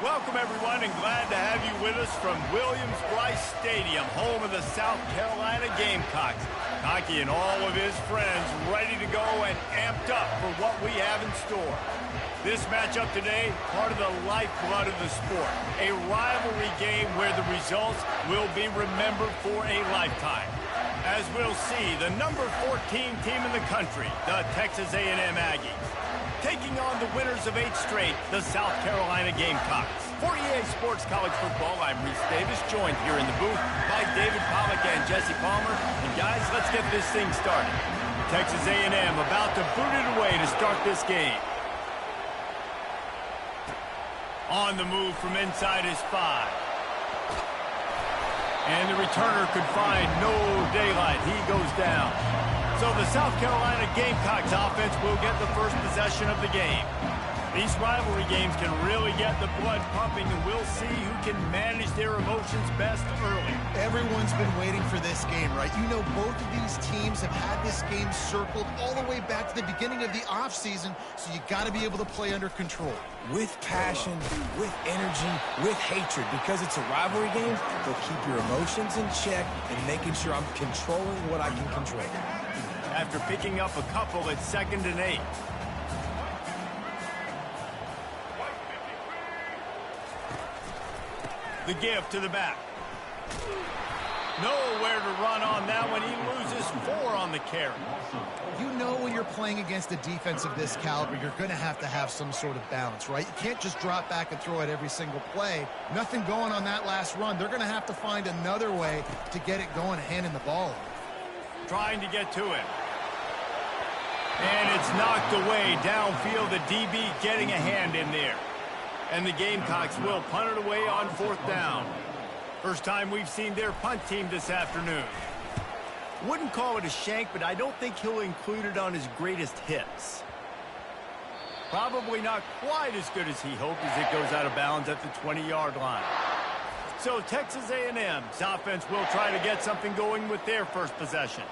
Welcome, everyone, and glad to have you with us from Williams-Brice Stadium, home of the South Carolina Gamecocks. Cocky and all of his friends ready to go and amped up for what we have in store. This matchup today, part of the lifeblood of the sport, a rivalry game where the results will be remembered for a lifetime. As we'll see, the number 14 team in the country, the Texas A&M Aggies, taking on the winners of 8 straight, the South Carolina Gamecocks. For EA Sports College Football, I'm Reese Davis, joined here in the booth by David Pollack and Jesse Palmer. And guys, let's get this thing started. Texas A&M about to boot it away to start this game. On the move from inside his 5. And the returner could find no daylight. He goes down. So the South Carolina Gamecocks offense will get the first possession of the game. These rivalry games can really get the blood pumping, and we'll see who can manage their emotions best early. Everyone's been waiting for this game, right? You know, both of these teams have had this game circled all the way back to the beginning of the offseason, so you got to be able to play under control. With passion, with energy, with hatred, because it's a rivalry game, they'll keep your emotions in check and making sure I'm controlling what I can control. After picking up a couple at 2nd and 8. The give to the back. Nowhere to run on that one. He loses 4 on the carry. You know when you're playing against a defense of this caliber, you're going to have some sort of balance, right? You can't just drop back and throw it every single play. Nothing going on that last run. They're going to have to find another way to get it going, handing the ball off. Trying to get to it. And it's knocked away downfield. The DB getting a hand in there. And the Gamecocks will punt it away on 4th down. First time we've seen their punt team this afternoon. Wouldn't call it a shank, but I don't think he'll include it on his greatest hits. Probably not quite as good as he hoped as it goes out of bounds at the 20-yard line. So Texas A&M's offense will try to get something going with their first possession.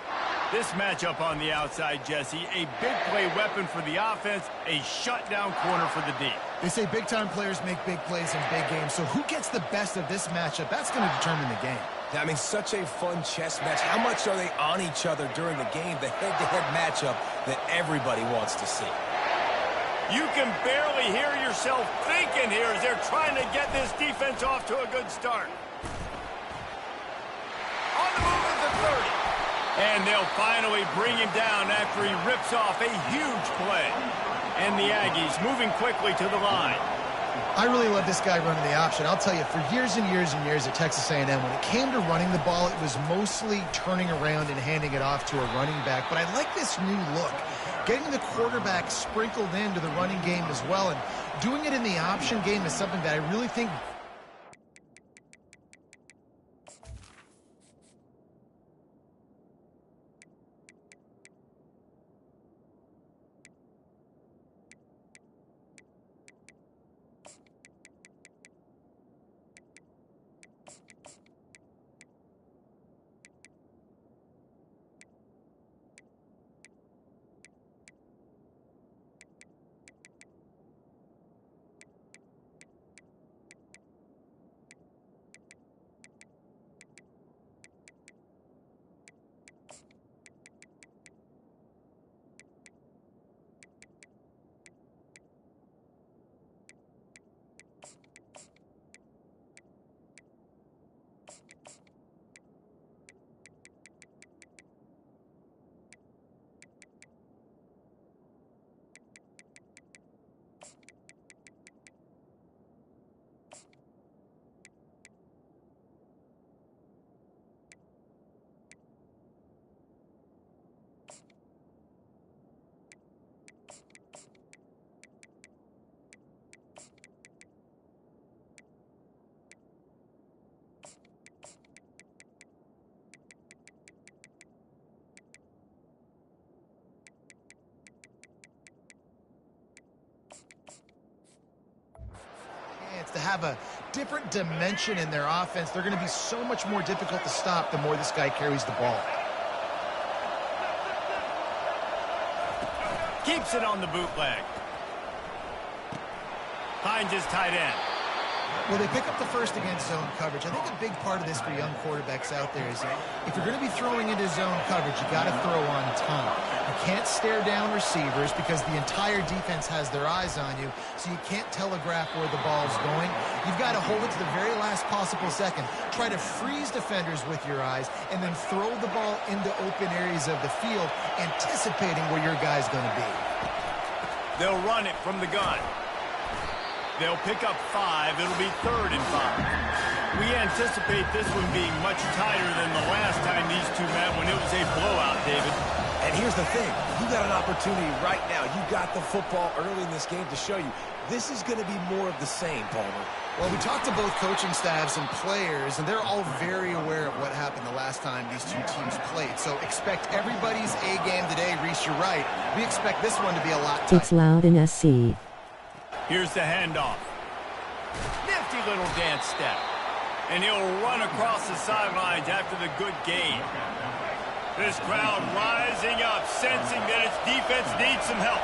This matchup on the outside, Jesse, a big play weapon for the offense, a shutdown corner for the D. They say big-time players make big plays in big games, so who gets the best of this matchup? That's going to determine the game. I mean, such a fun chess match. How much are they on each other during the game? The head-to-head matchup that everybody wants to see. You can barely hear yourself thinking here as they're trying to get this defense off to a good start. On the move at the 30. And they'll finally bring him down after he rips off a huge play. And the Aggies moving quickly to the line. I really love this guy running the option. I'll tell you, for years and years and years at Texas A&M, when it came to running the ball, it was mostly turning around and handing it off to a running back. But I like this new look. Getting the quarterback sprinkled into the running game as well, and doing it in the option game is something that I really think to have a different dimension in their offense. They're going to be so much more difficult to stop the more this guy carries the ball. Keeps it on the bootleg. Finds his tight end. Well, they pick up the first against zone coverage. I think a big part of this for young quarterbacks out there is if you're going to be throwing into zone coverage, you got to throw on time. You can't stare down receivers because the entire defense has their eyes on you, so you can't telegraph where the ball's going. You've got to hold it to the very last possible second. Try to freeze defenders with your eyes, and then throw the ball into open areas of the field, anticipating where your guy's going to be. They'll run it from the gun. They'll pick up 5. It'll be 3rd and 5. We anticipate this one being much tighter than the last time these two met when it was a blowout, David. And here's the thing. You got an opportunity right now. You got the football early in this game to show you. This is going to be more of the same, Palmer. Well, we talked to both coaching staffs and players, and they're all very aware of what happened the last time these two teams played. So expect everybody's A game today. Reese, you're right. We expect this one to be a lot tighter. It's loud in SC. Here's the handoff. Nifty little dance step. And he'll run across the sidelines after the good gain. This crowd rising up, sensing that its defense needs some help.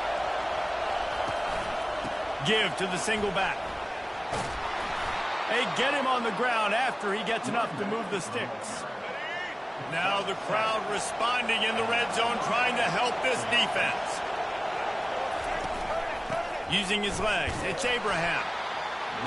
Give to the single back. They get him on the ground after he gets enough to move the sticks. Now the crowd responding in the red zone, trying to help this defense. Using his legs, it's Abraham.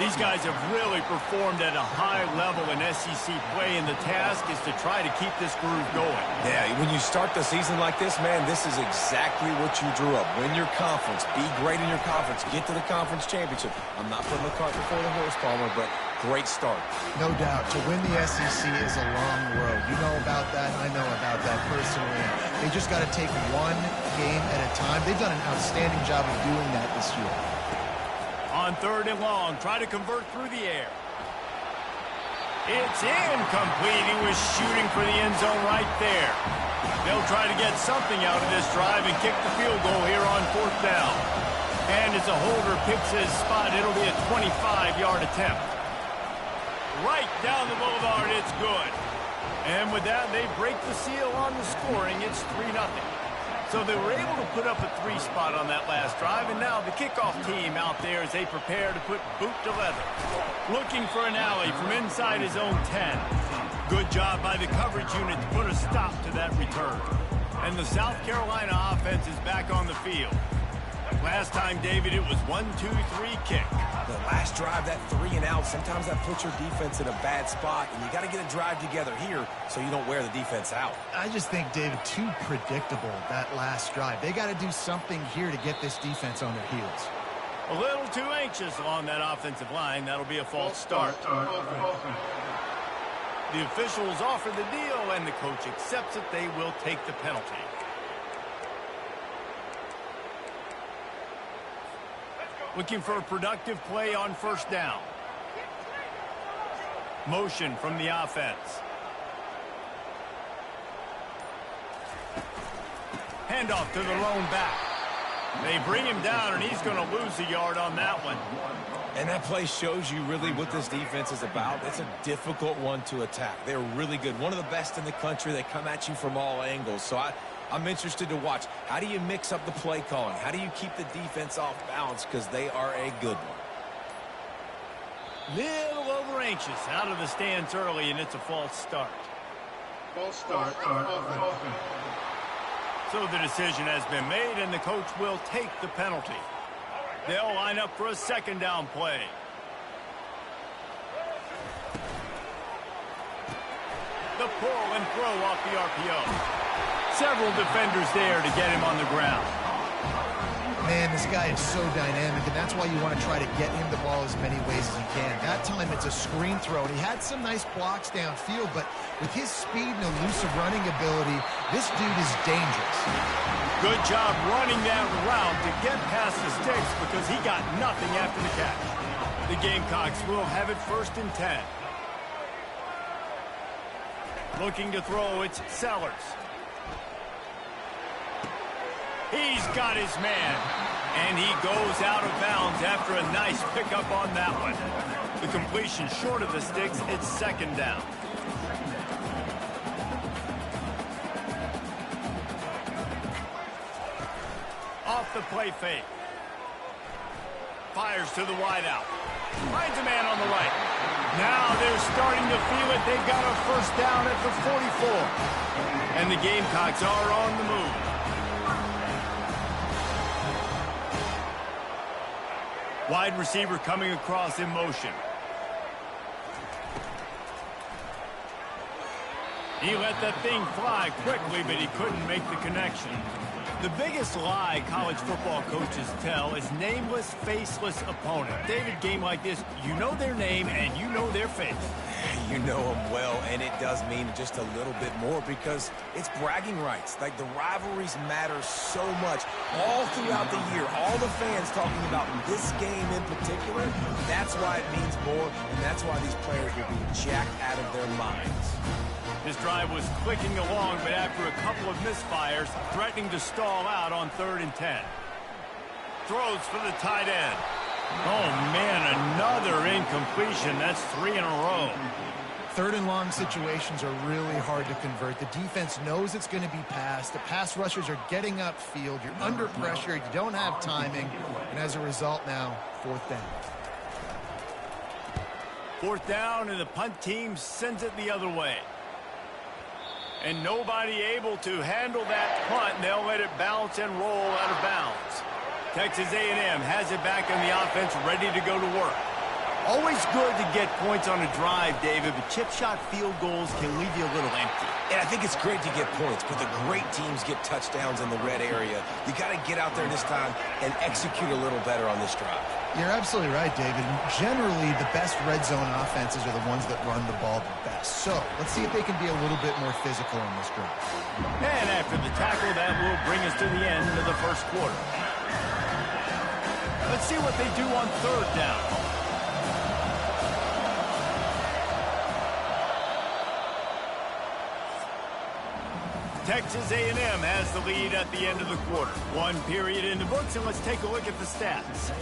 These guys have really performed at a high level in SEC play, and the task is to try to keep this groove going. Yeah, when you start the season like this, man, this is exactly what you drew up. Win your conference. Be great in your conference. Get to the conference championship. I'm not putting the cart before the horse, Palmer, but great start. No doubt. To win the SEC is a long road. You know about that. I know about that personally. They just got to take one game at a time. They've done an outstanding job of doing that this year. On 3rd and long, try to convert through the air. It's incomplete. He was shooting for the end zone right there. They'll try to get something out of this drive and kick the field goal here on 4th down. And as a holder picks his spot, it'll be a 25-yard attempt. Right down the boulevard, it's good. And with that, they break the seal on the scoring. It's 3-0. So they were able to put up a 3 spot on that last drive, and now the kickoff team out there as they prepare to put boot to leather. Looking for an alley from inside his own 10. Good job by the coverage unit to put a stop to that return. And the South Carolina offense is back on the field. Last time, David, it was 1-2-3 kick. The last drive, that 3 and out, sometimes that puts your defense in a bad spot, and you got to get a drive together here so you don't wear the defense out. I just think, David, too predictable, that last drive. They got to do something here to get this defense on their heels. A little too anxious along that offensive line. That'll be a false start. The officials offer the deal, and the coach accepts it. They will take the penalty. Looking for a productive play on 1st down. Motion from the offense. Handoff to the lone back. They bring him down, and he's going to lose a yard on that one. And that play shows you really what this defense is about. It's a difficult one to attack. They're really good. One of the best in the country. They come at you from all angles. So I'm interested to watch. How do you mix up the play calling? How do you keep the defense off balance? Because they are a good one. Little over anxious out of the stance early, and it's a false start. False start. So the decision has been made, and the coach will take the penalty. They'll line up for a 2nd down play. The pull and throw off the RPO. Several defenders there to get him on the ground. Man, this guy is so dynamic, and that's why you want to try to get him the ball as many ways as you can. That time it's a screen throw, and he had some nice blocks downfield, but with his speed and elusive running ability, this dude is dangerous. Good job running that route to get past the sticks because he got nothing after the catch. The Gamecocks will have it 1st and 10. Looking to throw, it's Sellers. He's got his man, and he goes out of bounds after a nice pickup on that one. The completion short of the sticks, it's 2nd down. Off the play fake. Fires to the wideout. Finds a man on the right. Now they're starting to feel it. They've got a first down at the 44. And the Gamecocks are on the move. Wide receiver coming across in motion. He let that thing fly quickly, but he couldn't make the connection. The biggest lie college football coaches tell is nameless, faceless opponent. David, game like this, you know their name and you know their face. You know them well, and it does mean just a little bit more because it's bragging rights. Like, the rivalries matter so much all throughout the year. All the fans talking about this game in particular, that's why it means more, and that's why these players will be jacked out of their minds. This drive was clicking along, but after a couple of misfires, threatening to stall out on 3rd and 10. Throws for the tight end. Oh, man, another incompletion. That's 3 in a row. 3rd and long situations are really hard to convert. The defense knows it's going to be passed. The pass rushers are getting upfield. You're under pressure. You don't have timing. And as a result now, 4th down. 4th down, and the punt team sends it the other way. And nobody able to handle that punt. They'll let it bounce and roll out of bounds. Texas A&M has it back on the offense, ready to go to work. Always good to get points on a drive, David, but chip shot field goals can leave you a little empty. And I think it's great to get points, but the great teams get touchdowns in the red area. You got to get out there this time and execute a little better on this drive. You're absolutely right, David. Generally, the best red zone offenses are the ones that run the ball the best. So, let's see if they can be a little bit more physical on this drive. And after the tackle, that will bring us to the end of the first quarter. Let's see what they do on 3rd down. Texas A&M has the lead at the end of the quarter. 1 period in the books, and let's take a look at the stats.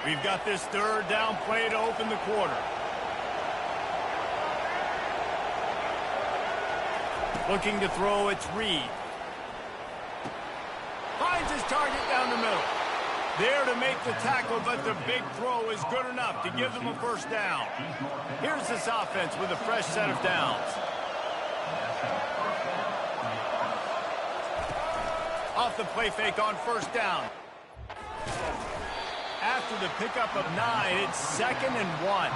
We've got this 3rd down play to open the quarter. Looking to throw, it's Reed. Finds his target down the middle. There to make the tackle, but the big throw is good enough to give them a first down. Here's this offense with a fresh set of downs. Off the play fake on 1st down. After the pickup of 9, it's 2nd and 1.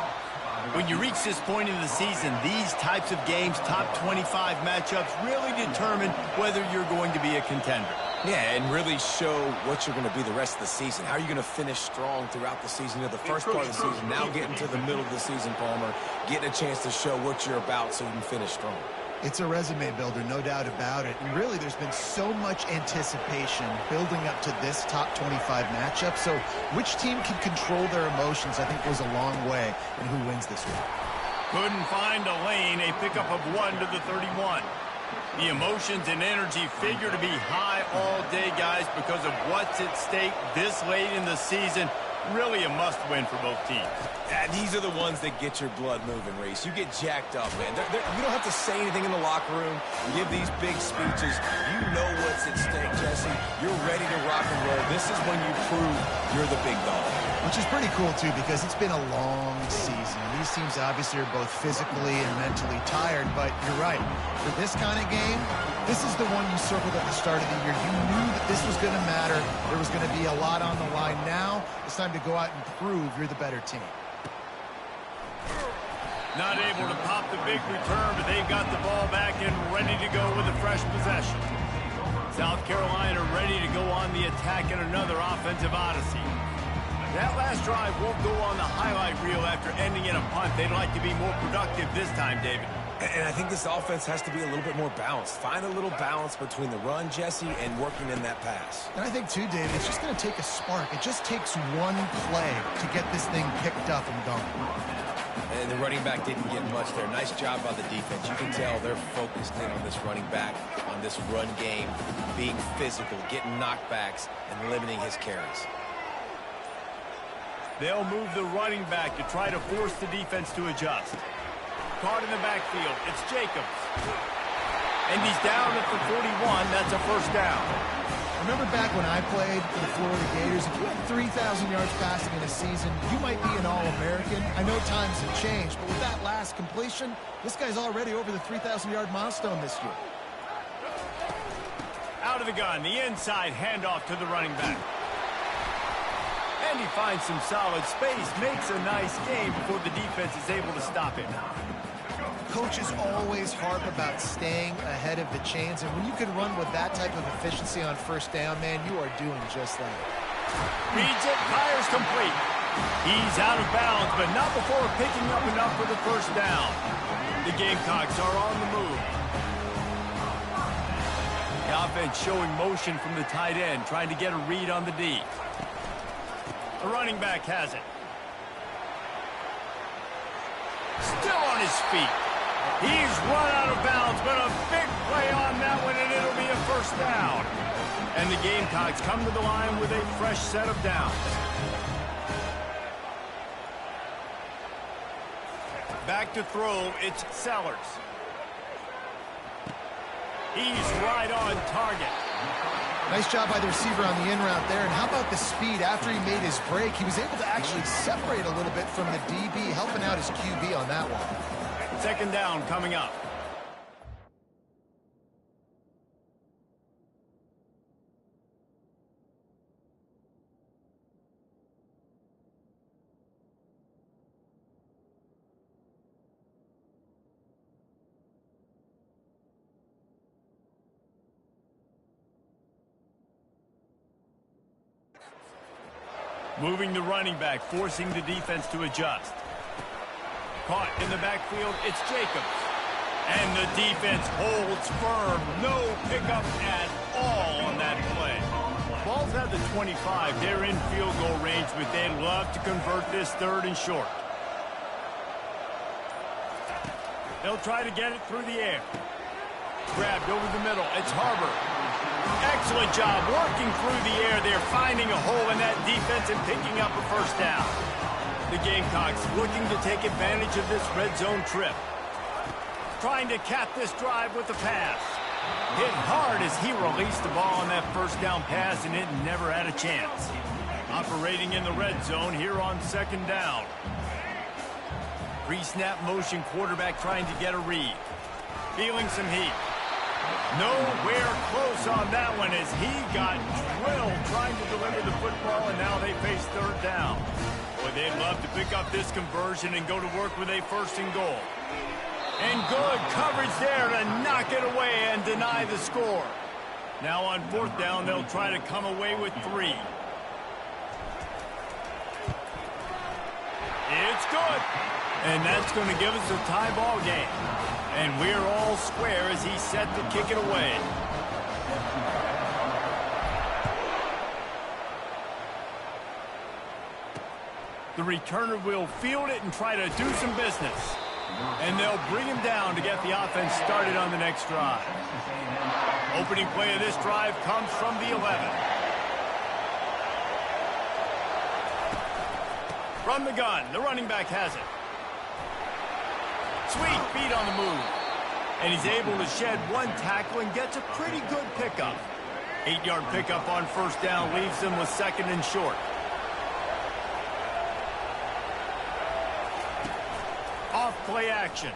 When you reach this point in the season, these types of games, top 25 matchups, really determine whether you're going to be a contender. Yeah, and really show what you're going to be the rest of the season. How are you going to finish strong throughout the season? You know, the first part of the season, now getting to the middle of the season, Palmer, getting a chance to show what you're about so you can finish strong. It's a resume builder, no doubt about it. And really, there's been so much anticipation building up to this top 25 matchup. So which team can control their emotions, I think, goes a long way in who wins this one. Couldn't find a lane, a pickup of 1 to the 31. The emotions and energy figure to be high all day, guys, because of what's at stake this late in the season. Really a must-win for both teams. Yeah, these are the ones that get your blood moving, Reese. You get jacked up, man. You don't have to say anything in the locker room. You give these big speeches. You know what's at stake, Jesse. You're ready to rock and roll. This is when you prove you're the big dog. Which is pretty cool, too, because it's been a long season. These teams obviously are both physically and mentally tired, but you're right. For this kind of game, this is the one you circled at the start of the year. You knew that this was going to matter. There was going to be a lot on the line. Now, it's time to go out and prove you're the better team. Not able to pop the big return, but they've got the ball back and ready to go with a fresh possession. South Carolina ready to go on the attack in another offensive odyssey. That last drive won't go on the highlight reel after ending in a punt. They'd like to be more productive this time, David. And I think this offense has to be a little bit more balanced. Find a little balance between the run, Jesse, and working in that pass. And I think, too, David, it's just going to take a spark. It just takes one play to get this thing picked up and going. And the running back didn't get much there. Nice job by the defense. You can tell they're focused in on this running back, on this run game, being physical, getting knockbacks, and limiting his carries. They'll move the running back to try to force the defense to adjust. Caught in the backfield, it's Jacobs. And he's down at the 41. That's a first down. Remember back when I played for the Florida Gators, if you had 3,000 yards passing in a season, you might be an All-American. I know times have changed, but with that last completion, this guy's already over the 3,000-yard milestone this year. Out of the gun, the inside handoff to the running back. And he finds some solid space, makes a nice game before the defense is able to stop him. Coaches always harp about staying ahead of the chains, and when you can run with that type of efficiency on first down, man, you are doing just that. Reads it, fires complete. He's out of bounds, but not before picking up enough for the first down. The Gamecocks are on the move. The offense showing motion from the tight end, trying to get a read on the D. The running back has it. Still on his feet. He's run out of bounds, but a big play on that one, and it'll be a first down. And the Gamecocks come to the line with a fresh set of downs. Back to throw, it's Sellers. He's right on target. Nice job by the receiver on the in route there. And how about the speed? After he made his break, he was able to actually separate a little bit from the DB, helping out his QB on that one. Second down coming up. Moving the running back, forcing the defense to adjust. Caught in the backfield, it's Jacobs. And the defense holds firm. No pickup at all on that play. Ball's at the 25. They're in field goal range, but they'd love to convert this third and short. They'll try to get it through the air. Grabbed over the middle. It's Harbor. Excellent job working through the air. They're finding a hole in that defense and picking up a first down. The Gamecocks looking to take advantage of this red zone trip. Trying to cap this drive with the pass. Hit hard as he released the ball on that first down pass, and it never had a chance. Operating in the red zone here on second down. Pre-snap motion quarterback trying to get a read. Feeling some heat. Nowhere close on that one as he got drilled trying to deliver the football, and now they face third down. Boy, they'd love to pick up this conversion and go to work with a first and goal. And good coverage there to knock it away and deny the score. Now on fourth down, they'll try to come away with 3. It's good. And that's going to give us a tie ball game. And we're all square as he's set to kick it away. The returner will field it and try to do some business. And they'll bring him down to get the offense started on the next drive. Opening play of this drive comes from the 11. From the gun, the running back has it. Sweet feet on the move. And he's able to shed one tackle and gets a pretty good pickup. 8-yard pickup on first down leaves them with second and short. Off play action.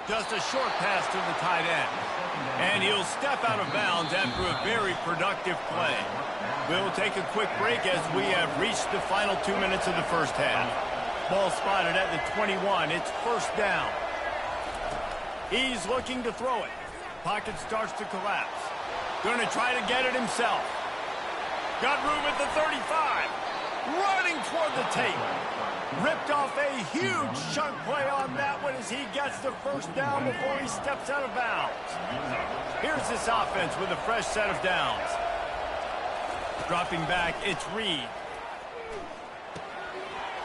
Just a short pass to the tight end. And he'll step out of bounds after a very productive play. We'll take a quick break as we have reached the final 2 minutes of the first half. Ball spotted at the 21. It's first down. He's looking to throw it. Pocket starts to collapse. Going to try to get it himself. Got room at the 35. Running toward the tape. Ripped off a huge chunk play on that one as he gets the first down before he steps out of bounds. Here's this offense with a fresh set of downs. Dropping back, it's Reed.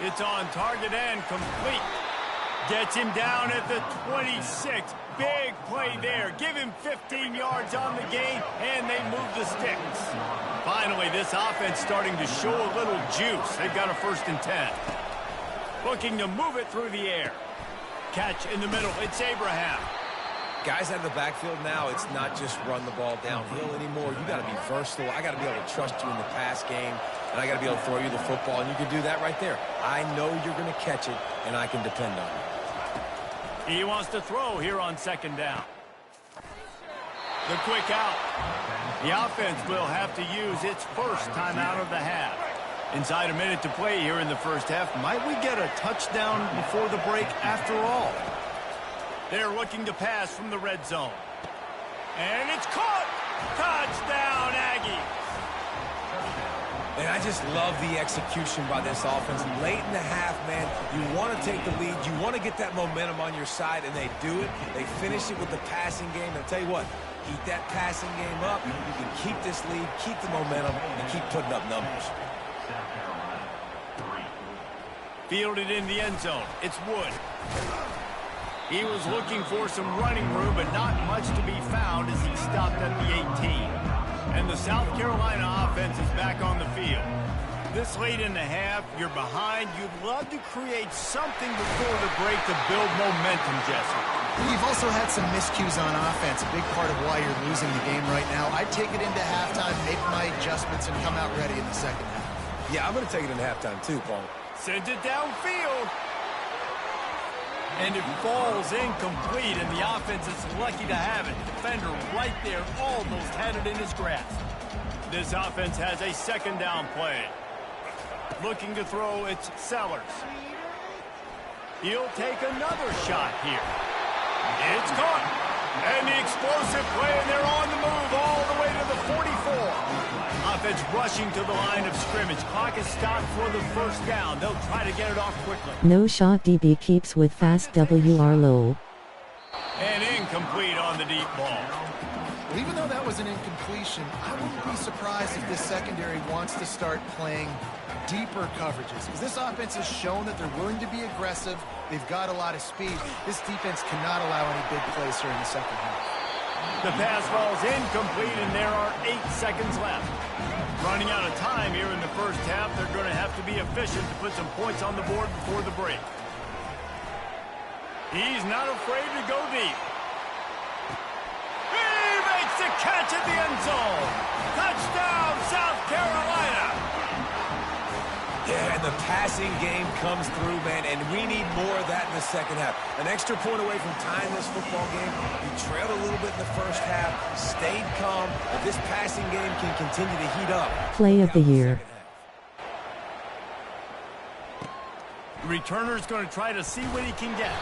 It's on target and complete. Gets him down at the 26. Big play there. Give him 15 yards on the gain, and they move the sticks. Finally, this offense starting to show a little juice. They've got a 1st and 10. Looking to move it through the air. Catch in the middle. It's Abraham. Guys out of the backfield now, it's not just run the ball downhill anymore. You got to be versatile. I got to be able to trust you in the pass game, and I got to be able to throw you the football, and you can do that right there. I know you're going to catch it, and I can depend on it. He wants to throw here on second down. The quick out. The offense will have to use its first timeout of the half. Inside a minute to play here in the first half. Might we get a touchdown before the break after all? They're looking to pass from the red zone. And it's caught! Touchdown, Aggies! And I just love the execution by this offense. Late in the half, man, you want to take the lead. You want to get that momentum on your side, and they do it. They finish it with the passing game. And I'll tell you what, keep that passing game up. You can keep this lead, keep the momentum, and keep putting up numbers. Fielded in the end zone. It's Wood. He was looking for some running room, but not much to be found as he stopped at the 18. And the South Carolina offense is back on the field. This late in the half, you're behind. You'd love to create something before the break to build momentum, Jesse. You've also had some miscues on offense, a big part of why you're losing the game right now. I'd take it into halftime, make my adjustments, and come out ready in the second half. Yeah, I'm going to take it into halftime too, Paul. Sends it downfield. And it falls incomplete, and the offense is lucky to have it. Defender right there almost had it in his grasp. This offense has a second down play. Looking to throw, it's Sellers. He'll take another shot here. It's caught. And the explosive play, and they're on the move all the way to the 44. Offense rushing to the line of scrimmage. Clock is stopped for the first down. They'll try to get it off quickly. No shot. DB keeps with fast WR low. And incomplete on the deep ball. Well, even though that was an incompletion, I wouldn't be surprised if this secondary wants to start playing deeper coverages, because this offense has shown that they're willing to be aggressive. They've got a lot of speed. This defense cannot allow any big plays here in the second half. The pass ball's incomplete, and there are 8 seconds left. Running out of time here in the first half, they're going to have to be efficient to put some points on the board before the break. He's not afraid to go deep. He makes the catch at the end zone. Touchdown, South Carolina. Yeah, and the passing game comes through, man, and we need more of that in the second half. An extra point away from tying this football game. You trailed a little bit in the first half, stayed calm, but this passing game can continue to heat up. Play of the year. The returner's going to try to see what he can get.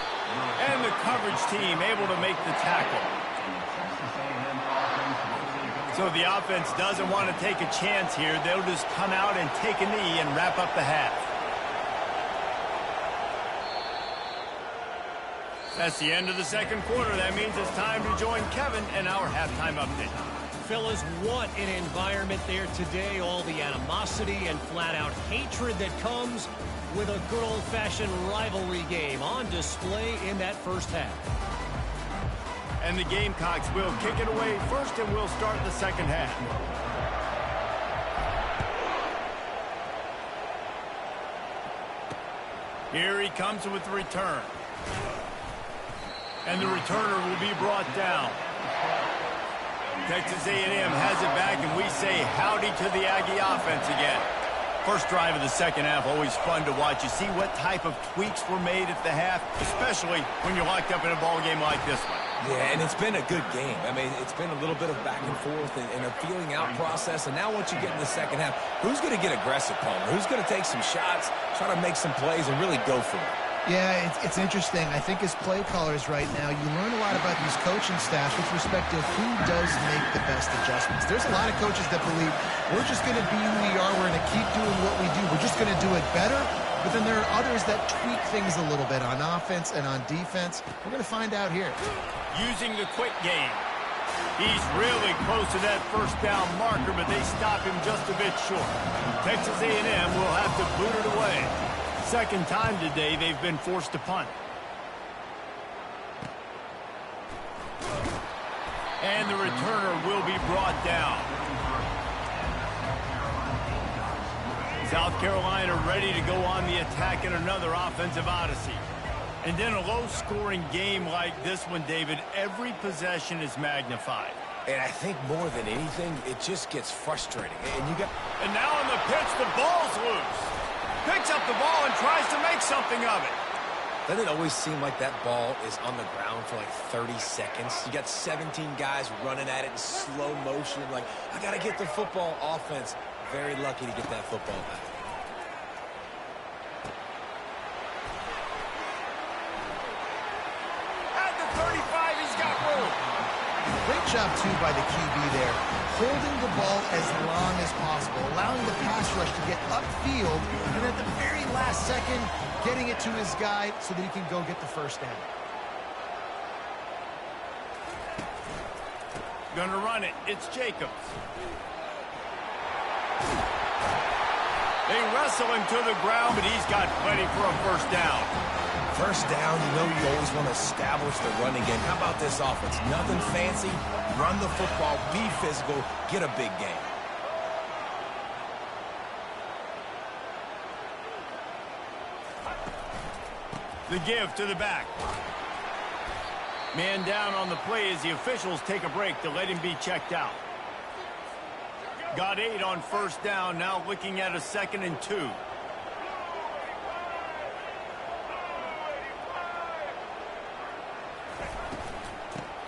And the coverage team able to make the tackle. So the offense doesn't want to take a chance here. They'll just come out and take a knee and wrap up the half. That's the end of the second quarter. That means it's time to join Kevin in our halftime update. Fellas, what an environment there today. All the animosity and flat-out hatred that comes with a good old-fashioned rivalry game on display in that first half. And the Gamecocks will kick it away first, and we'll start the second half. Here he comes with the return. And the returner will be brought down. Texas A&M has it back, and we say howdy to the Aggie offense again. First drive of the second half, always fun to watch. You see what type of tweaks were made at the half, especially when you're locked up in a ball game like this one. Yeah, and it's been a good game. I mean, it's been a little bit of back and forth and a feeling out process. And now once you get in the second half, who's going to get aggressive, Palmer? Who's going to take some shots, try to make some plays, and really go for it? Yeah, it's interesting. I think as play callers right now, you learn a lot about these coaching staffs with respect to who does make the best adjustments. There's a lot of coaches that believe we're just going to be who we are. We're going to keep doing what we do. We're just going to do it better. But then there are others that tweak things a little bit on offense and on defense. We're going to find out here. Using the quick game. He's really close to that first down marker, but they stop him just a bit short. Texas A&M will have to boot it away. Second time today they've been forced to punt. And the returner will be brought down. South Carolina ready to go on the attack in another offensive odyssey. And in a low-scoring game like this one, David, every possession is magnified. And I think more than anything, it just gets frustrating. And now on the pitch, the ball's loose. Picks up the ball and tries to make something of it. Doesn't it always seem like that ball is on the ground for like 30 seconds? You got 17 guys running at it in slow motion. Like, I got to get the football. Offense, very lucky to get that football back. At the 35, he's got room. Great job, too, by the QB there. Holding the ball as long as possible, allowing the pass rush to get upfield, and at the very last second, getting it to his guy so that he can go get the first down. Gonna run it. It's Jacobs. They wrestle him to the ground, but he's got plenty for a first down. First down, you know you always want to establish the running game. How about this offense? Nothing fancy. Run the football, be physical, get a big game. The give to the back. Man down on the play as the officials take a break to let him be checked out. Got 8 on first down, now looking at a 2nd and 2.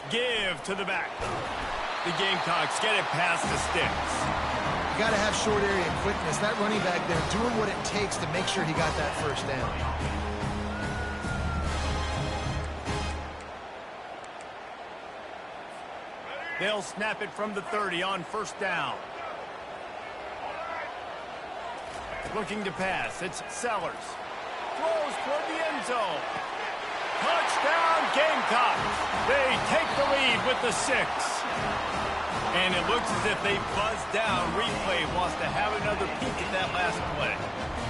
Give to the back. The Gamecocks get it past the sticks. You got to have short area quickness. That running back there doing what it takes to make sure he got that first down. They'll snap it from the 30 on first down. Looking to pass. It's Sellers. Throws toward the end zone. Touchdown, Gamecocks. They take the lead with the 6. And it looks as if they buzzed down. Replay wants to have another peek at that last play.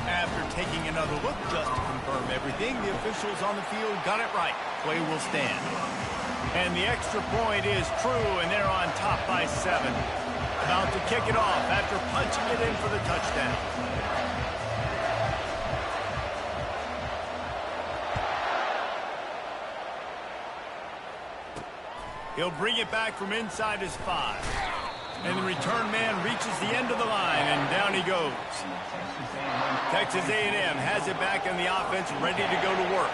After taking another look just to confirm everything, the officials on the field got it right. Play will stand. And the extra point is true, and they're on top by 7. About to kick it off after punching it in for the touchdown. He'll bring it back from inside his 5. And the return man reaches the end of the line, and down he goes. Texas A&M has it back in the offense, ready to go to work.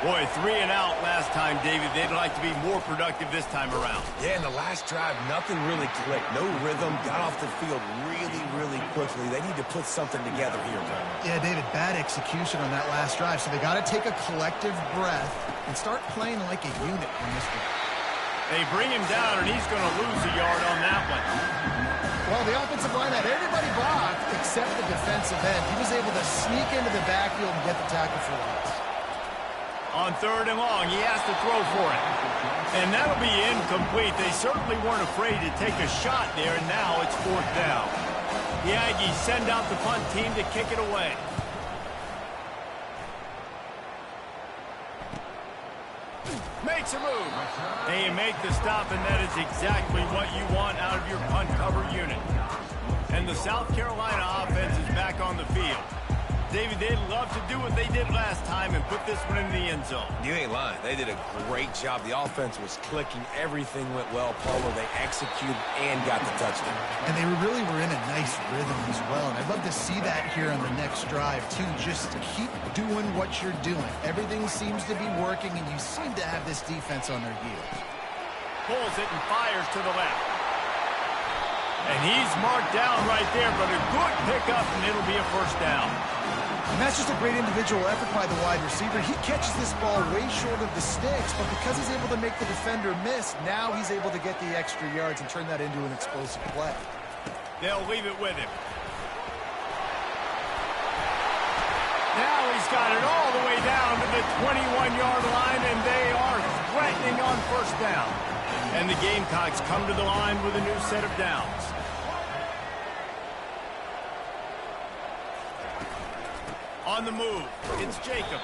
Boy, 3 and out last time, David. They'd like to be more productive this time around. Yeah, in the last drive, nothing really clicked. No rhythm, got off the field really, really quickly. They need to put something together here, bro. Yeah, David, bad execution on that last drive. So they got to take a collective breath and start playing like a unit on this one. They bring him down, and he's going to lose a yard on that one. Well, the offensive line had everybody blocked except the defensive end. He was able to sneak into the backfield and get the tackle for loss. On 3rd and long, he has to throw for it. And that'll be incomplete. They certainly weren't afraid to take a shot there, and now it's 4th down. The Aggies send out the punt team to kick it away. Makes a move. They make the stop, and that is exactly what you want out of your punt cover unit. And the South Carolina offense is back on the field. David, they'd love to do what they did last time and put this one in the end zone. You ain't lying. They did a great job. The offense was clicking. Everything went well, Paulo. They executed and got the touchdown. And they really were in a nice rhythm as well. And I'd love to see that here on the next drive, too. Just keep doing what you're doing. Everything seems to be working, and you seem to have this defense on their heels. Pulls it and fires to the left. And he's marked down right there, but a good pickup, and it'll be a first down. And that's just a great individual effort by the wide receiver. He catches this ball way short of the sticks, but because he's able to make the defender miss, now he's able to get the extra yards and turn that into an explosive play. They'll leave it with him. Now he's got it all the way down to the 21-yard line, and they are threatening on first down. And the Gamecocks come to the line with a new set of downs. On the move, it's Jacobs.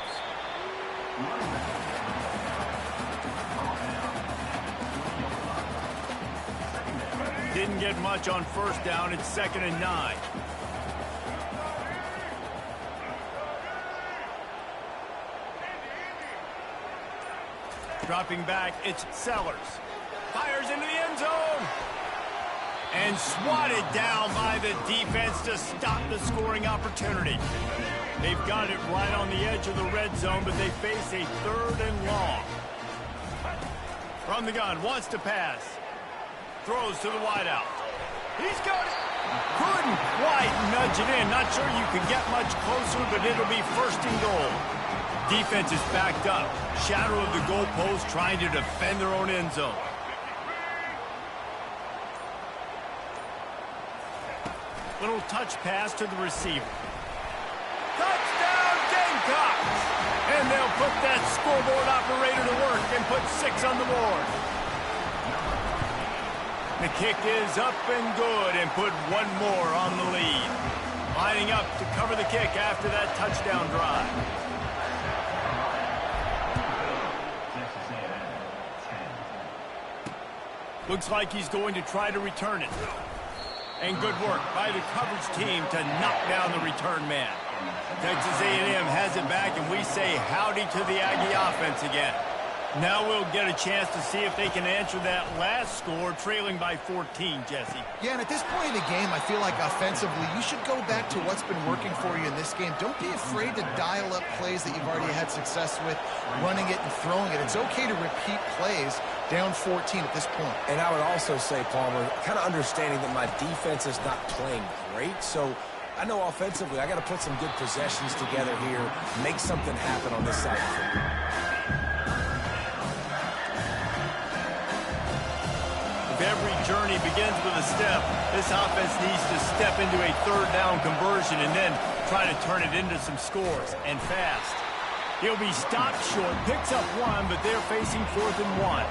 Didn't get much on first down. It's 2nd and 9. Dropping back, it's Sellers. Fires into the end zone. And swatted down by the defense to stop the scoring opportunity. They've got it right on the edge of the red zone, but they face a 3rd and long. From the gun, wants to pass. Throws to the wideout. He's got it. Couldn't quite nudge it in. Not sure you could get much closer, but it'll be 1st and goal. Defense is backed up. Shadow of the goalpost trying to defend their own end zone. Little touch pass to the receiver. Touchdown Gamecocks! And they'll put that scoreboard operator to work and put 6 on the board. The kick is up and good and put 1 more on the lead. Lining up to cover the kick after that touchdown drive. Looks like he's going to try to return it. And good work by the coverage team to knock down the return man. Texas A&M has it back, and we say howdy to the Aggie offense again. Now we'll get a chance to see if they can answer that last score, trailing by 14, Jesse. Yeah, and at this point in the game, I feel like offensively, you should go back to what's been working for you in this game. Don't be afraid to dial up plays that you've already had success with, running it and throwing it. It's okay to repeat plays down 14 at this point. And I would also say, Palmer, kind of understanding that my defense is not playing great, so I know offensively I got to put some good possessions together here, make something happen on this side of the field. If every journey begins with a step, this offense needs to step into a 3rd down conversion and then try to turn it into some scores, and fast. He'll be stopped short, picks up 1, but they're facing 4th and 1.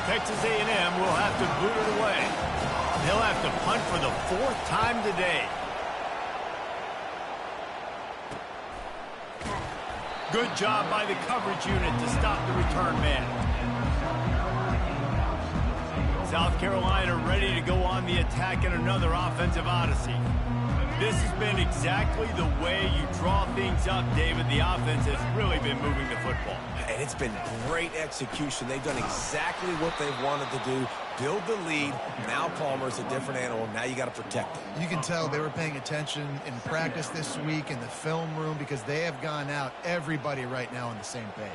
Texas A&M will have to boot it away. They'll have to punt for the 4th time today. Good job by the coverage unit to stop the return man. South Carolina ready to go on the attack in another offensive odyssey. This has been exactly the way you draw things up, David. The offense has really been moving the football. And it's been great execution. They've done exactly what they've wanted to do. Build the lead. Now Palmer's a different animal. Now you got to protect him. You can tell they were paying attention in practice this week in the film room because they have gone out, everybody right now on the same page.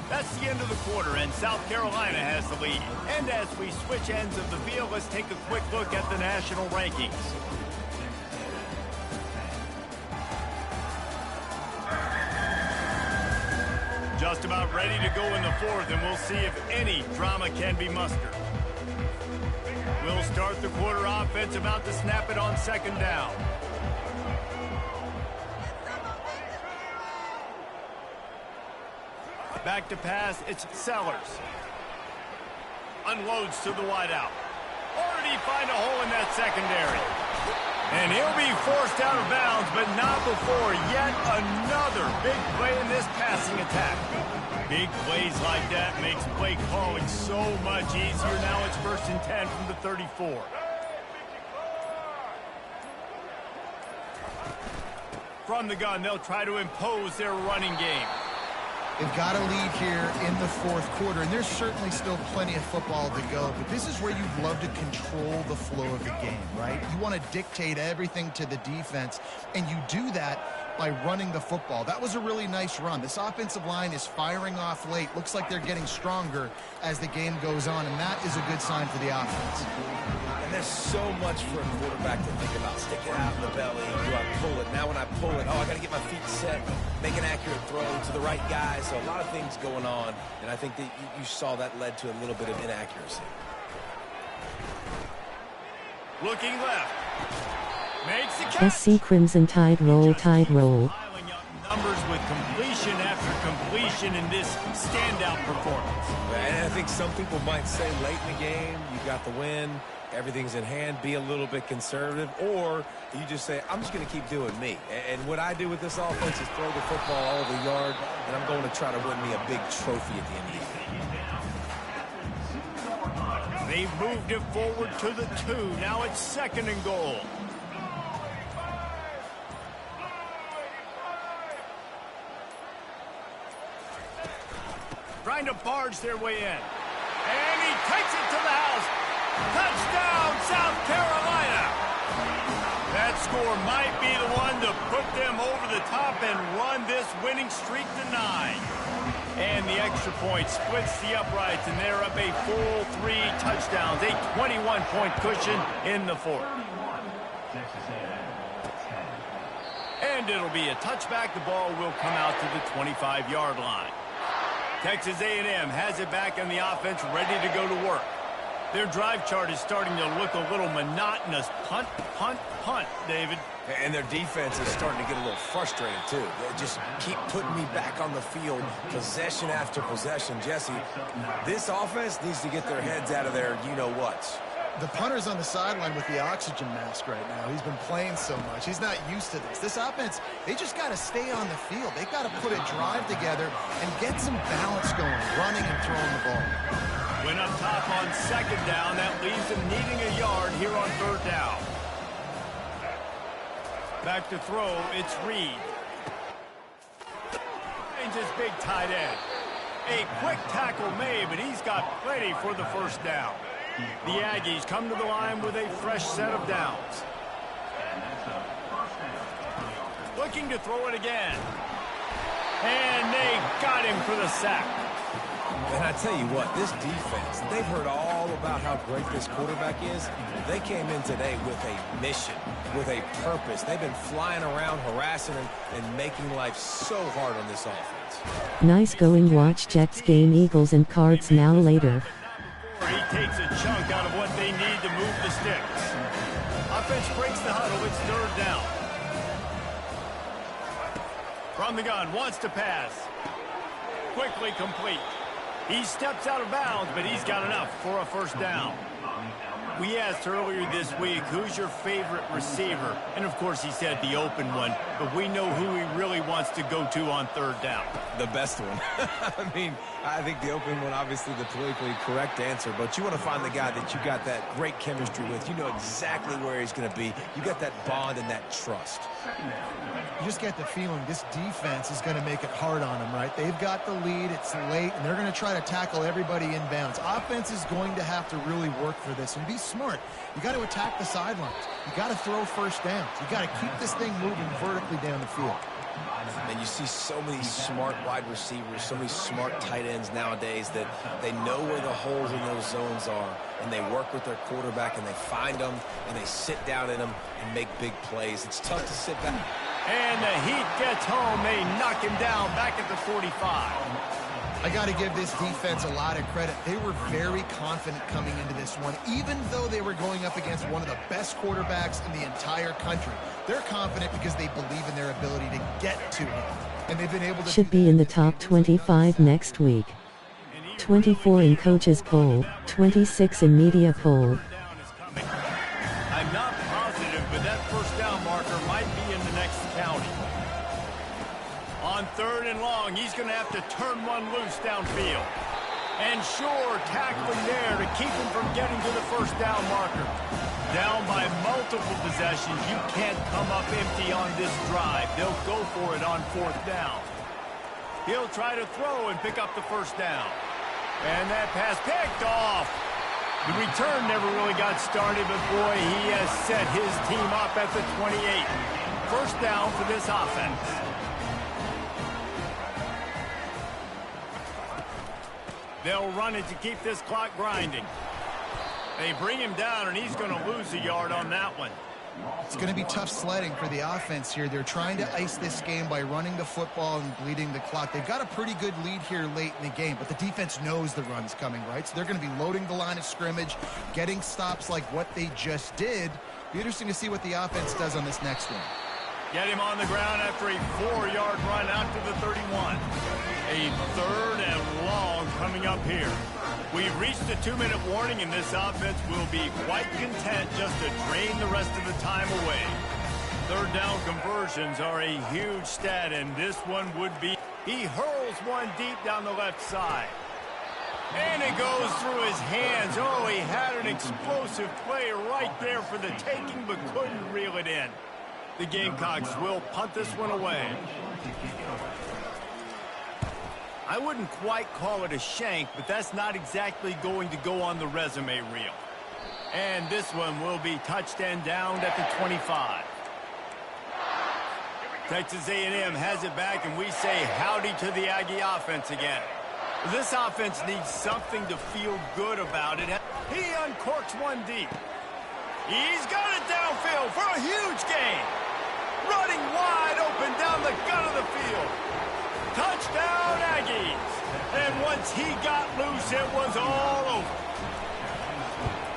That's the end of the quarter, and South Carolina has the lead. And as we switch ends of the field, let's take a quick look at the national rankings. Just about ready to go in the 4th, and we'll see if any drama can be mustered. We'll start the quarter offense, about to snap it on 2nd down. Back to pass, it's Sellers. Unloads to the wideout. Already find a hole in that secondary. And he'll be forced out of bounds, but not before yet another big play in this passing attack. Big plays like that makes play calling so much easier. Now it's 1st and 10 from the 34. From the gun, they'll try to impose their running game. They've got a lead here in the 4th quarter, and there's certainly still plenty of football to go, but this is where you'd love to control the flow of the game, right? You want to dictate everything to the defense, and you do that by running the football. That was a really nice run. This offensive line is firing off late. Looks like they're getting stronger as the game goes on, and that is a good sign for the offense. And there's so much for a quarterback to think about. Stick it out in the belly. Do I pull it? Now when I pull it, I got to get my feet set, make an accurate throw to the right guy. So a lot of things going on, and I think that you saw that led to a little bit of inaccuracy. Looking left. Makes the catch. SC Crimson Tide Roll, Tide Roll. Piling up numbers with completion after completion in this standout performance. And I think some people might say late in the game, you got the win, everything's in hand, be a little bit conservative, or you just say, I'm just going to keep doing me. And what I do with this offense is throw the football all over the yard, and I'm going to try to win me a big trophy at the end of the game. They've moved it forward to the 2. Now it's 2nd and goal. Trying to barge their way in. And he takes it to the house. Touchdown, South Carolina. That score might be the one to put them over the top and run this winning streak to 9. And the extra point splits the uprights, and they're up a full 3 touchdowns, a 21-point cushion in the 4th. And it'll be a touchback. The ball will come out to the 25-yard line. Texas A&M has it back on the offense, ready to go to work. Their drive chart is starting to look a little monotonous. Punt, punt, punt, David. And their defense is starting to get a little frustrated, too. They just keep putting me back on the field, possession after possession. Jesse, this offense needs to get their heads out of their you-know-whats. The punter's on the sideline with the oxygen mask right now. He's been playing so much. He's not used to this. This offense, they just got to stay on the field. They've got to put a drive together and get some balance going, running and throwing the ball. Went up top on 2nd down. That leaves them needing a yard here on 3rd down. Back to throw, it's Reed. And just big tight end. A quick tackle made, but he's got plenty for the 1st down. The Aggies come to the line with a fresh set of downs. Looking to throw it again. And they got him for the sack. And I tell you what, this defense, they've heard all about how great this quarterback is. They came in today with a mission, with a purpose. They've been flying around, harassing him, and making life so hard on this offense. Nice going. Watch Jets game. Eagles and Cards now later. He takes a chunk out of what they need to move the sticks. Offense breaks the huddle. It's 3rd down. From the gun, wants to pass. Quickly complete. He steps out of bounds, but he's got enough for a 1st down. We asked earlier this week, who's your favorite receiver? And, of course, he said the open one, but we know who he really wants to go to on 3rd down. The best one. I mean, I think the open one, obviously the politically correct answer, but you want to find the guy that you got that great chemistry with. You know exactly where he's going to be. You got that bond and that trust. You just get the feeling this defense is going to make it hard on them, right? They've got the lead. It's late, and they're going to try to tackle everybody inbounds. Offense is going to have to really work for this and be smart. You got to attack the sidelines. You got to throw 1st downs. You got to keep this thing moving vertically down the field. And you see so many smart wide receivers, so many smart tight ends nowadays that they know where the holes in those zones are, and they work with their quarterback, and they find them, and they sit down in them and make big plays. It's tough to sit back. And the heat gets home. They knock him down back at the 45. I got to give this defense a lot of credit. They were very confident coming into this one, even though they were going up against one of the best quarterbacks in the entire country. They're confident because they believe in their ability to get to him, and they've been able to should be in the top 25 next week. 24 in coaches poll, 26 in media poll. I'm not positive, but that 1st down marker might be in the next county. On 3rd and long, he's going to have to turn one loose downfield. And sure, tackling there to keep him from getting to the 1st down marker. Down by multiple possessions, you can't come up empty on this drive. They'll go for it on 4th down. He'll try to throw and pick up the 1st down. And that pass picked off. The return never really got started, but boy, he has set his team up at the 28. 1st down for this offense. They'll run it to keep this clock grinding. They bring him down, and he's going to lose a yard on that one. It's going to be tough sledding for the offense here. They're trying to ice this game by running the football and bleeding the clock. They've got a pretty good lead here late in the game, but the defense knows the run's coming, right? So they're going to be loading the line of scrimmage, getting stops like what they just did. Be interesting to see what the offense does on this next one. Get him on the ground after a 4-yard run out to the 31. A 3rd and long coming up here. We've reached the 2-minute warning, and this offense will be quite content just to drain the rest of the time away. 3rd down conversions are a huge stat, and this one would be. He hurls one deep down the left side. And it goes through his hands. Oh, he had an explosive play right there for the taking, but couldn't reel it in. The Gamecocks will punt this one away. I wouldn't quite call it a shank, but that's not exactly going to go on the resume reel. And this one will be touched and downed at the 25. Texas A&M has it back, and we say howdy to the Aggie offense again. This offense needs something to feel good about it. He uncorks one deep. He's got it downfield for a huge gain. Running wide open down the gut of the field. Touchdown, Aggies. And once he got loose, it was all over.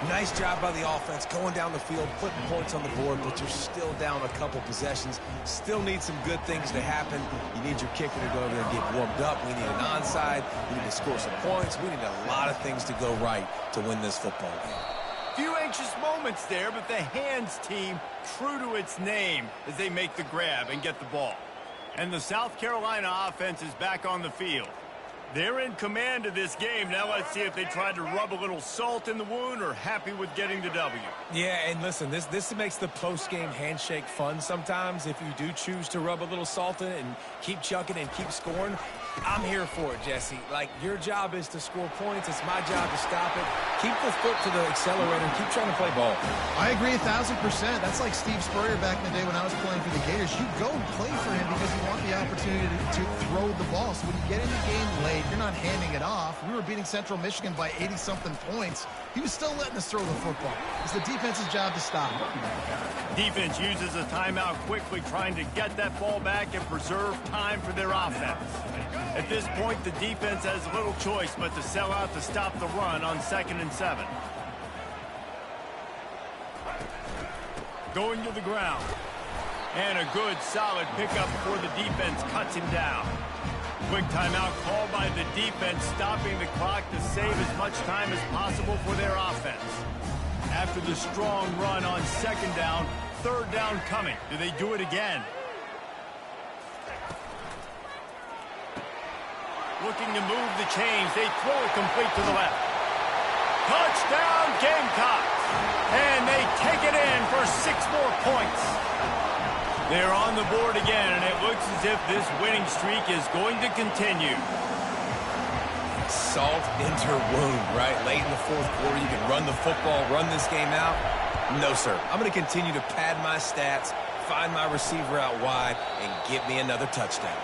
Nice job by the offense going down the field, putting points on the board, but you're still down a couple possessions. Still need some good things to happen. You need your kicker to go over there and get warmed up. We need an onside. We need to score some points. We need a lot of things to go right to win this football game. Few anxious moments there, but the hands team true to its name as they make the grab and get the ball. And the South Carolina offense is back on the field. They're in command of this game. Now let's see if they tried to rub a little salt in the wound or happy with getting the W. Yeah, and listen, this makes the post-game handshake fun sometimes. If you do choose to rub a little salt in it and keep chucking and keep scoring, I'm here for it, Jesse. Like, your job is to score points. It's my job to stop it. Keep the foot to the accelerator and keep trying to play ball. I agree 1,000%. That's like Steve Spurrier back in the day when I was playing for the Gators. You go and play for him because you want the opportunity to throw the ball. So when you get in the game late, you're not handing it off. We were beating Central Michigan by 80-something points. He was still letting us throw the football. It's the defense's job to stop. Defense uses a timeout quickly, trying to get that ball back and preserve time for their offense. At this point, the defense has little choice but to sell out to stop the run on 2nd and 7. Going to the ground. And a good, solid pickup before the defense cuts him down. Quick timeout called by the defense, stopping the clock to save as much time as possible for their offense. After the strong run on 2nd down, 3rd down coming. Do they do it again? Looking to move the chains. They throw it complete to the left. Touchdown, Gamecocks. And they take it in for 6 more points. They're on the board again, and it looks as if this winning streak is going to continue. Salt into wound, right? Late in the 4th quarter, you can run the football, run this game out. No, sir. I'm going to continue to pad my stats, find my receiver out wide, and get me another touchdown.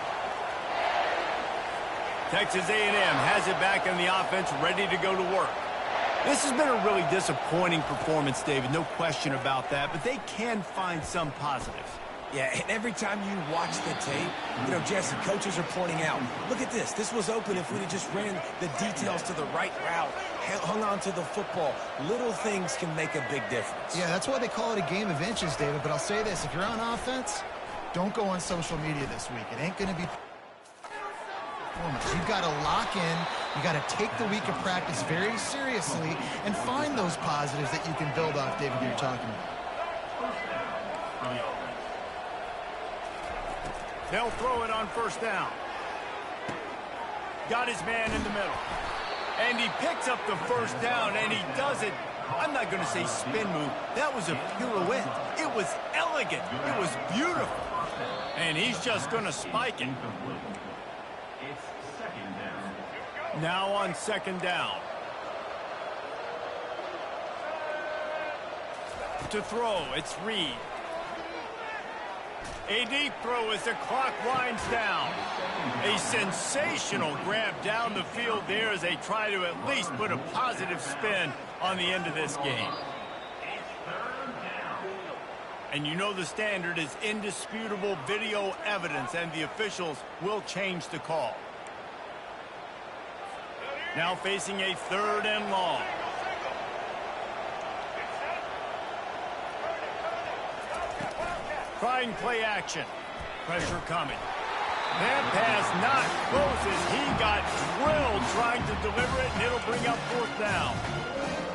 Texas A&M has it back on the offense, ready to go to work. This has been a really disappointing performance, David, no question about that, but they can find some positives. Yeah, and every time you watch the tape, you know, Jesse, coaches are pointing out, look at this. This was open if we'd have just ran the details to the right route, hung on to the football. Little things can make a big difference. Yeah, that's why they call it a game of inches, David. But I'll say this, if you're on offense, don't go on social media this week. It ain't going to be performance. You've got to lock in. You got to take the week of practice very seriously and find those positives that you can build off, David, that you're talking about. They'll throw it on 1st down. Got his man in the middle. And he picks up the 1st down, and he does it. I'm not going to say spin move. That was a pirouette. It was elegant. It was beautiful. And he's just going to spike it. Now on 2nd down. To throw, it's Reed. A deep throw as the clock winds down. A sensational grab down the field there as they try to at least put a positive spin on the end of this game. And you know the standard is indisputable video evidence, and the officials will change the call. Now facing a 3rd and long. Trying play action. Pressure coming. That pass not close as he got drilled trying to deliver it, and it'll bring up 4th down.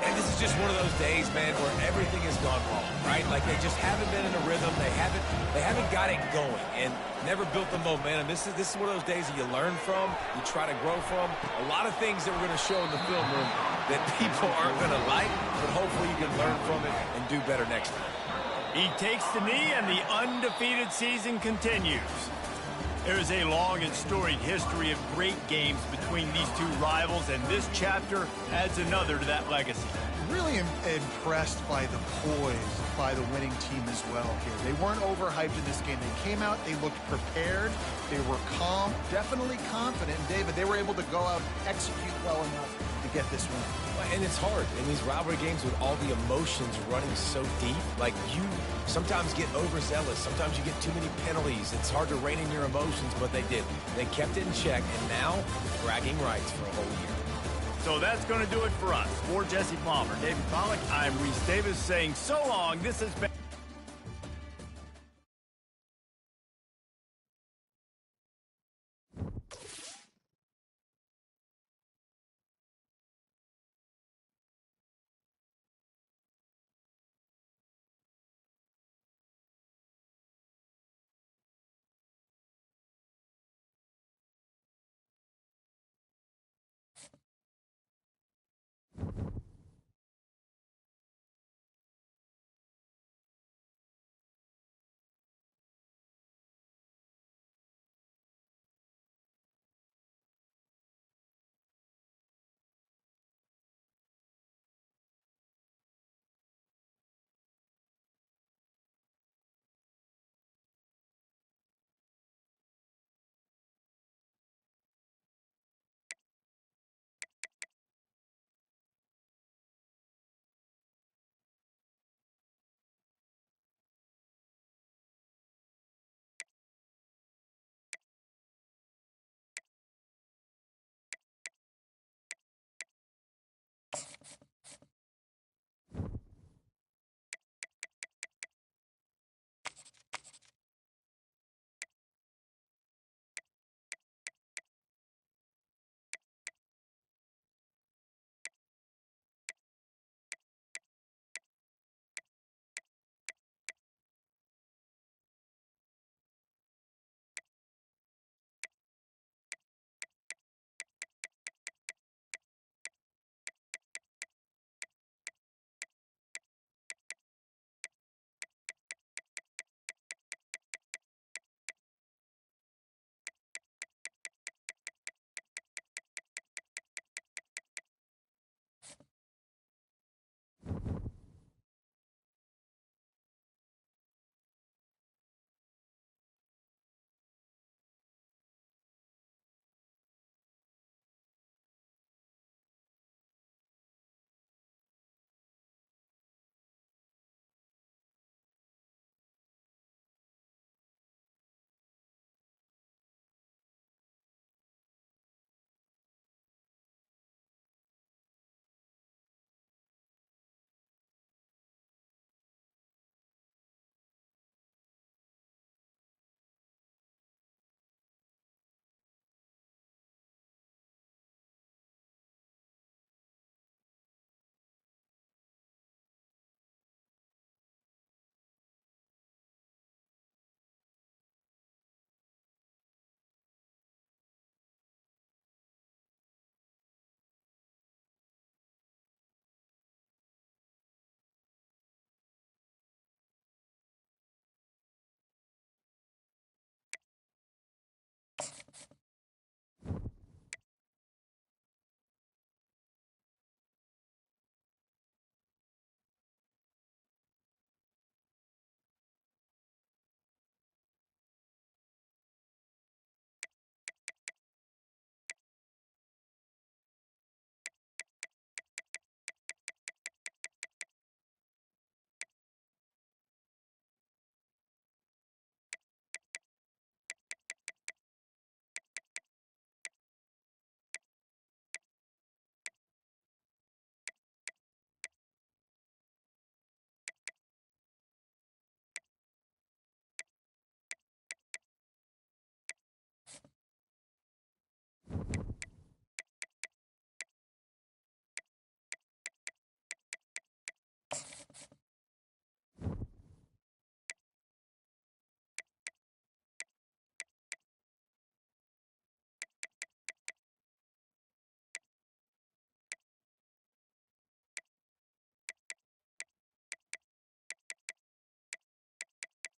And this is just one of those days, man, where everything has gone wrong, right? Like they just haven't been in a rhythm. They haven't got it going and never built the momentum. This is one of those days that you learn from, you try to grow from. A lot of things that we're going to show in the film room that people aren't going to like, but hopefully you can learn from it and do better next time. He takes the knee, and the undefeated season continues. There is a long and storied history of great games between these two rivals, and this chapter adds another to that legacy. Really impressed by the poise by the winning team as well here. They weren't overhyped in this game. They came out, they looked prepared, they were calm, definitely confident. And David, they were able to go out and execute well enough to get this win. And it's hard in these rivalry games with all the emotions running so deep. Like, you sometimes get overzealous. Sometimes you get too many penalties. It's hard to rein in your emotions, but they did. They kept it in check, and now bragging rights for a whole year. So that's going to do it for us. For Jesse Palmer, David Pollack, I'm Reese Davis saying so long. This has been...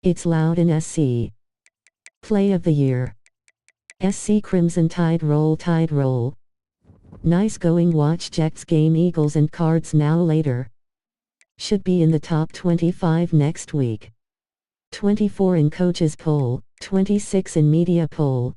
It's loud in SC. Play of the year. SC Crimson Tide Roll Tide Roll. Nice going, watch Jets game, Eagles and Cards now later. Should be in the top 25 next week. 24 in coaches poll, 26 in media poll.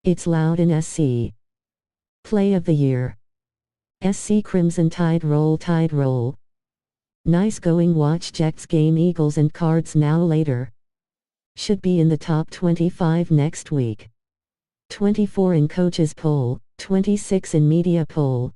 It's loud in SC. Play of the year. SC Crimson Tide Roll Tide Roll. Nice going, watch Jets game, Eagles and Cards now later. Should be in the top 25 next week. 24 in coaches poll, 26 in media poll.